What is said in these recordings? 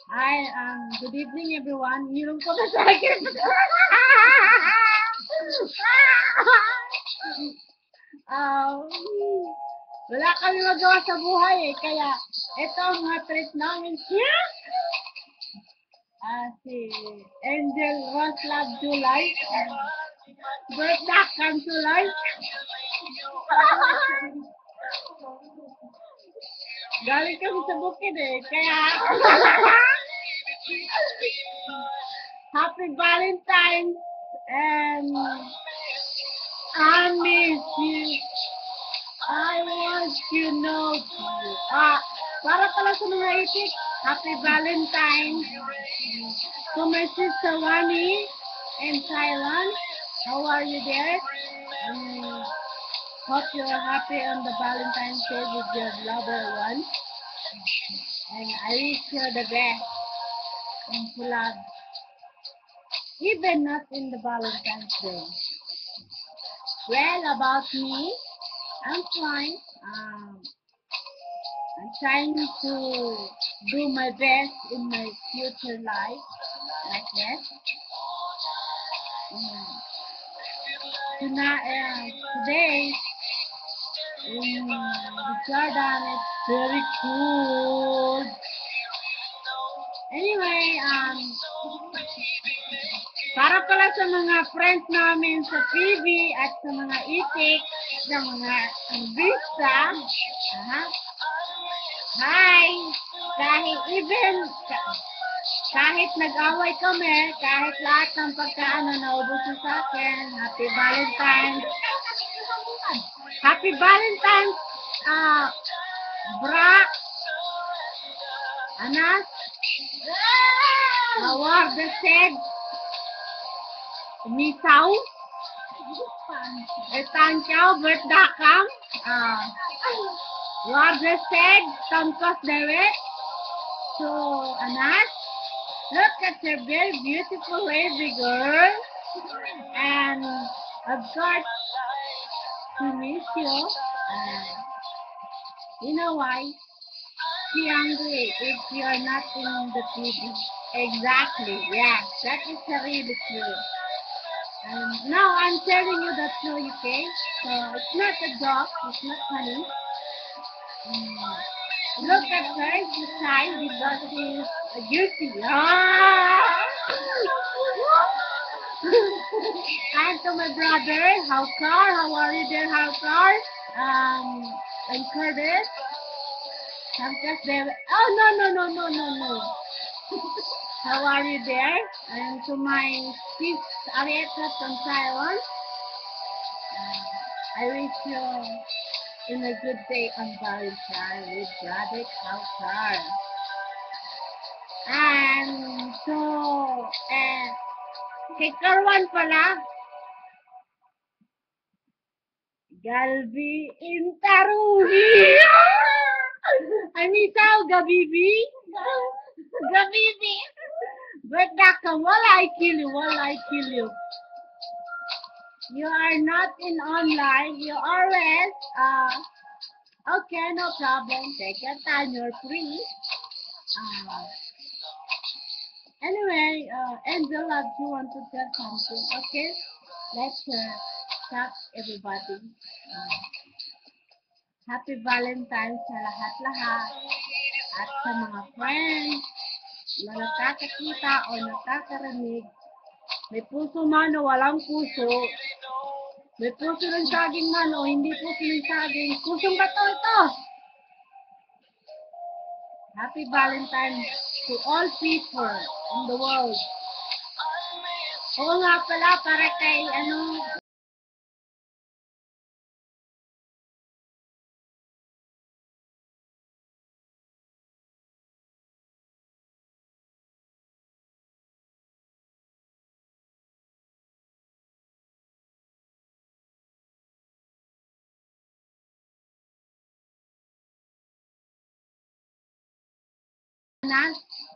Hi, good evening everyone. Meron ko na sa akin. um, Wala kami magawa sa buhay eh. Kaya, ito ang mga treat namin. Si Angel Rose Love July. Birthday come to life. Galing kami sa bukid eh. Kaya, Happy Valentine's and I miss you. I want you know. Para pala sa mga itik, Happy Valentine's to my sister Wani in Thailand. How are you there? Hope you're happy on the Valentine's Day with your lover one. And I wish you the best and to love. Even not in the Valentine's Day. Well, about me, I'm fine. I'm trying to do my best in my future life, like that. Today, in the Jordan, it's very cool. Anyway, para pala sa mga friends namin sa TV at sa mga itik, sa mga ambista, hi! Kahit nag-away kami, kahit lahat ng pagkaano naubos sa akin, Happy Valentine's! Happy Valentine's! Bra! Anas! Award the said, Misaw! Etancao, Bertakam! Warga said, Tomkos Dewe! So, Anas, look at your very beautiful baby girl. And of course, to miss you. You know why? She angry if you are not in the TV. Exactly, yeah, that is really true. And now I'm telling you the truth, okay? So it's not a joke, it's not funny. Look at her, she's shy because she's guilty. And to my brother, Haukar, how are you there, Haukar? And Curtis. Sometimes they no. How are you there? And to my sis Arietta from Taiwan, I wish you in a good day on Valentine with brother Kaukar. And so, kay Karwan pala, Galbi Intaruhi! Anitaw, Gabibi? Gabibi! But Daka, wala I kill you. You are not in online, you are rest. Okay, no problem. Take your time, you're free. Anyway, Angela, do you want to tell something? Okay, let's talk everybody. Happy Valentine's sa lahat-lahat at sa mga friends na nakakakita o nakakarinig. May puso man o walang puso. May puso ng saging man o hindi puso ng saging. Pusong bato ito. Happy Valentine's to all people in the world. Oo nga pala, para kay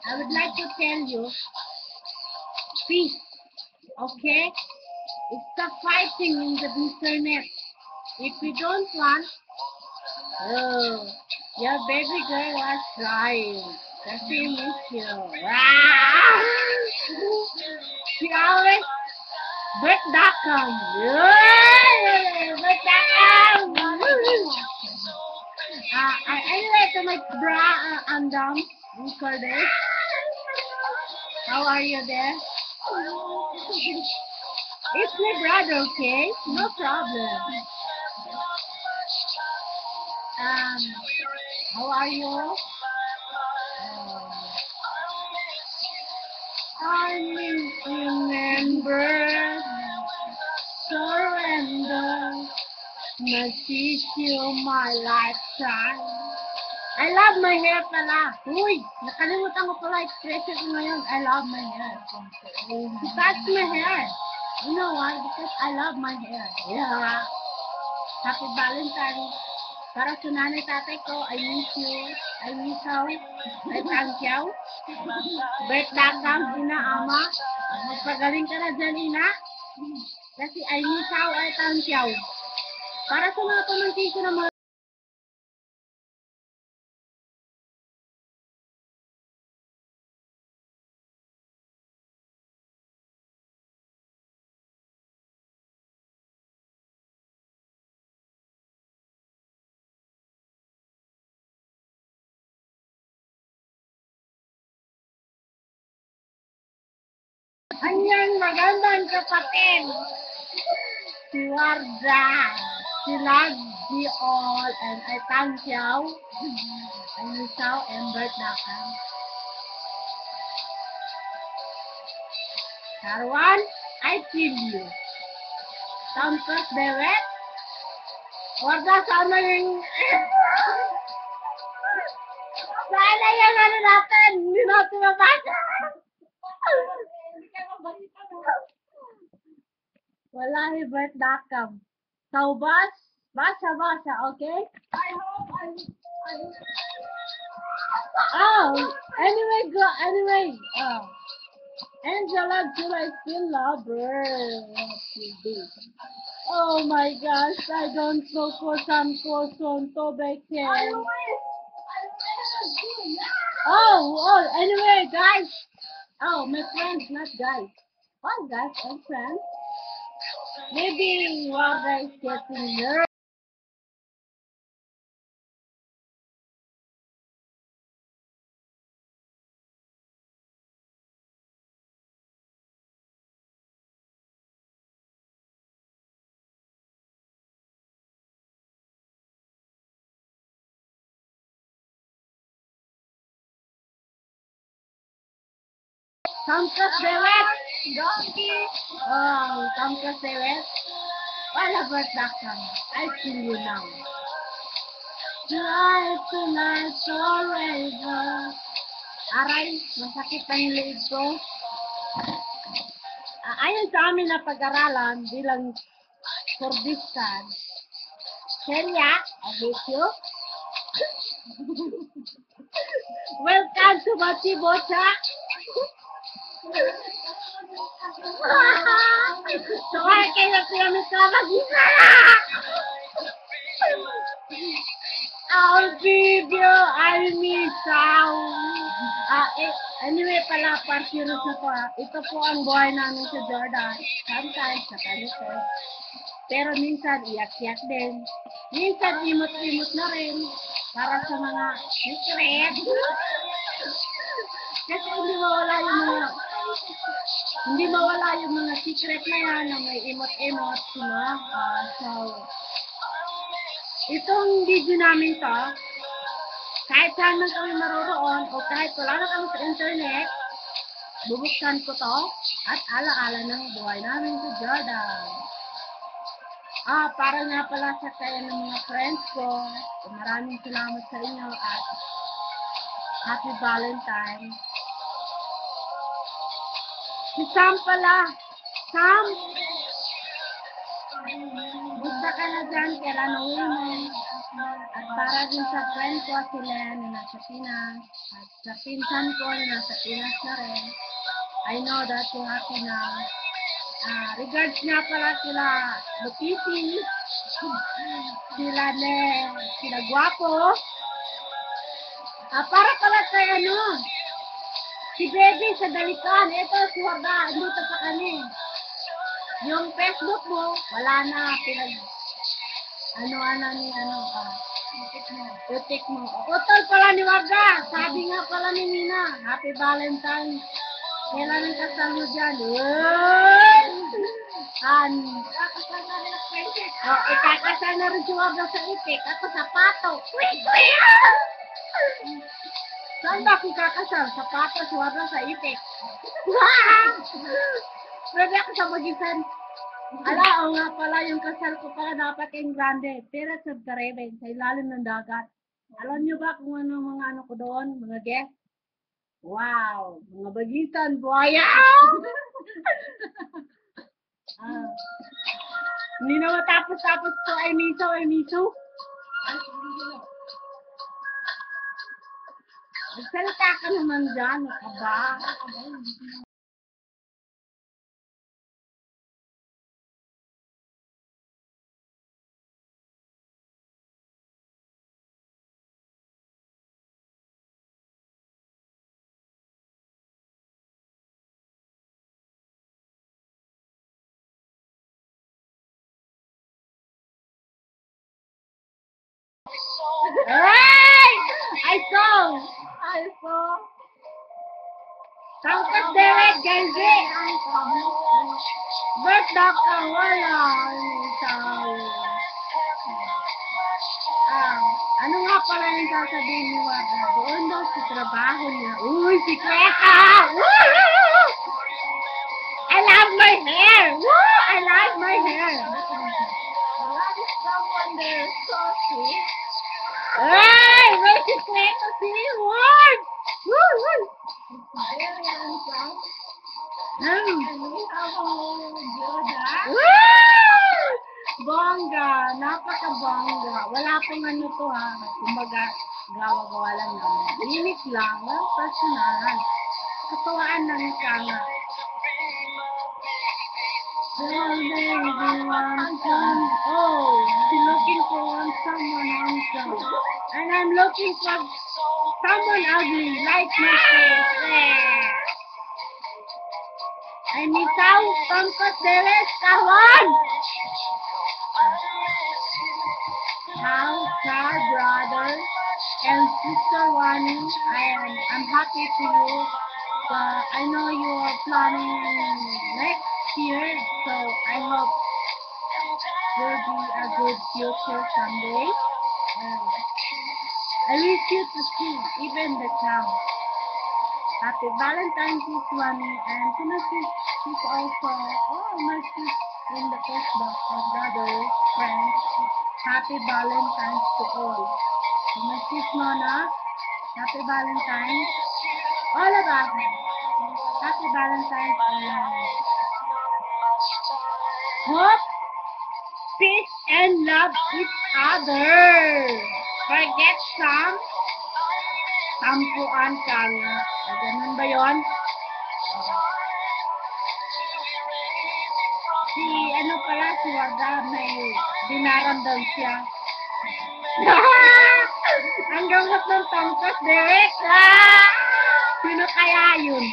I would like to tell you, peace, okay? Stop fighting in the internet. If you don't want, your baby girl was crying. Kasi miss you. Ah! She always birthday. Anyway, to my bra Andam recorded. How are you there? It's my brother, okay? No problem. How are you? I remember surrender. Message you my lifetime. I love my hair pala. Uy, nakalimutan ko pala expression ko ngayon. I love my hair. That's my hair. You know why? Because I love my hair. Yeah. Happy Valentine's. Para sa nanay tatay ko, I miss you. I miss how. I thank you. Birthday kang ina, ama. Magpagaling ka na dyan, ina. Kasi I miss how, I thank you. Para sa mga pamangkin ko na mga anyang magandang kapatid. Si Warda. She loves you all and I thank you. I miss you and birthday kang. Karwan, I feel you. Tampas dewet. Warda sama yung... Sana yung ano natin. Hindi natin mabasa. Wallahi birthday kang. So, basa, okay? Oh, anyway. Angela, I still love her. What you do? Oh my gosh, I don't know kosan to beken. Anyway, guys. Oh, my friends, not guys. Oh, guys and friends. Maybe what I getting nervous. Samkas dewet. Oh, samkas dewet. Wala birthday kang. I feel you now. Tonight, forever. Aray, masakit ang leg ko. Ayon sa amin na pag-aralan bilang Kurdistan, Celia, I hate you. Welcome to Bachi Bocha. So, ay kayo pinamit ka mag-isa. I'll give you, I miss you. Anyway pala, partirus na po. Ito po ang buhay namin sa Jordan. Sometimes, nakalito. Pero minsan, iyak-iyak din. Minsan, imot-imot na rin. Para sa mga secret. Kasi hindi mawala yung mga secret na yan na may imot-imot. So, itong video namin to, kahit saan man kami maroroon o kahit wala na kami sa internet, bubuksan ko to at ala-ala ng buhay namin sa Jordan. Para nga pala sa kaya ng mga friends ko, maraming salamat sa inyo at Happy Valentine's. Si Sam pala. Sam! Gusto ka na dyan, kailan uwi mo. At para din sa friend ko sila na nasa Pinas. At sa pinsan ko na nasa Pinas na rin. I know that you're happy now. Regards nga pala sila Lupisi. Sila Gwapo. Para pala sa kay ano, si Baby sa Dalikan. Ito, si Horda, dito pa kami. Yung Facebook mo, wala na, ano ni utik mo. Utol pala ni Warda. Sabi nga pala ni Nina, Happy Valentine's. Kailan ang kasal mo dyan? Ikakasal na rin si Warda sa itik. Ako sa pato. Saan ba ako kakasal? Sa pato, si Warda sa itik. Pwede ako sa Magisan. Ala, o nga pala, yung kasal ko pala dapat yung grande. Pirates of Caribbean, sa ilalim ng dagat. Alam nyo ba kung ano mga ano ko doon, mga guests? Wow! Mga bagitan, buhaya! Hindi na matapos-tapos to ay miso. Magsalita ka naman dyan, aba. Ay! I saw. Tangkat Derek, Genji. Ba't ka wala? Ano nga pala yung sasabihin ni Wada? Doon daw sa trabaho niya. Uy, sikreta! I love my hair! Woo! I like my hair! Someone there, so sweet. Hey! May sikreta si Ward! Woo! Very handsome. Bongga, napaka-bongga. Wala pong ano to ha. Kumbaga, gawa-gawa lang naman. Limit lang, personal. Katuwaan lang siya nga. Oh, she's looking for someone handsome. And I'm looking for someone ugly, like my face. I need tangkat Derek, kawan! Our brother and sister Wani, I'm happy to you. I know you are planning next year, so I hope will be a good future someday. I wish you to see even the camp. Happy Valentine's Day, Swami, and to my sis also, my sis in the Facebook of brother, friends. Happy Valentine's to all. To my sis Mona, Happy Valentine's. All of us, Happy Valentine's, and hope, peace, and love each other. Forget some. Tampuan ka nga. Ganun ba yun? Si, ano pala, si Warda, may dinaramdam siya. Ang gamot ng tangkas, Derek! Sino kaya yun?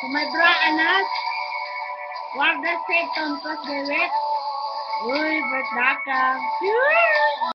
Sumabra, anak. Warda say tangkas, Derek. Uy, ba't ka?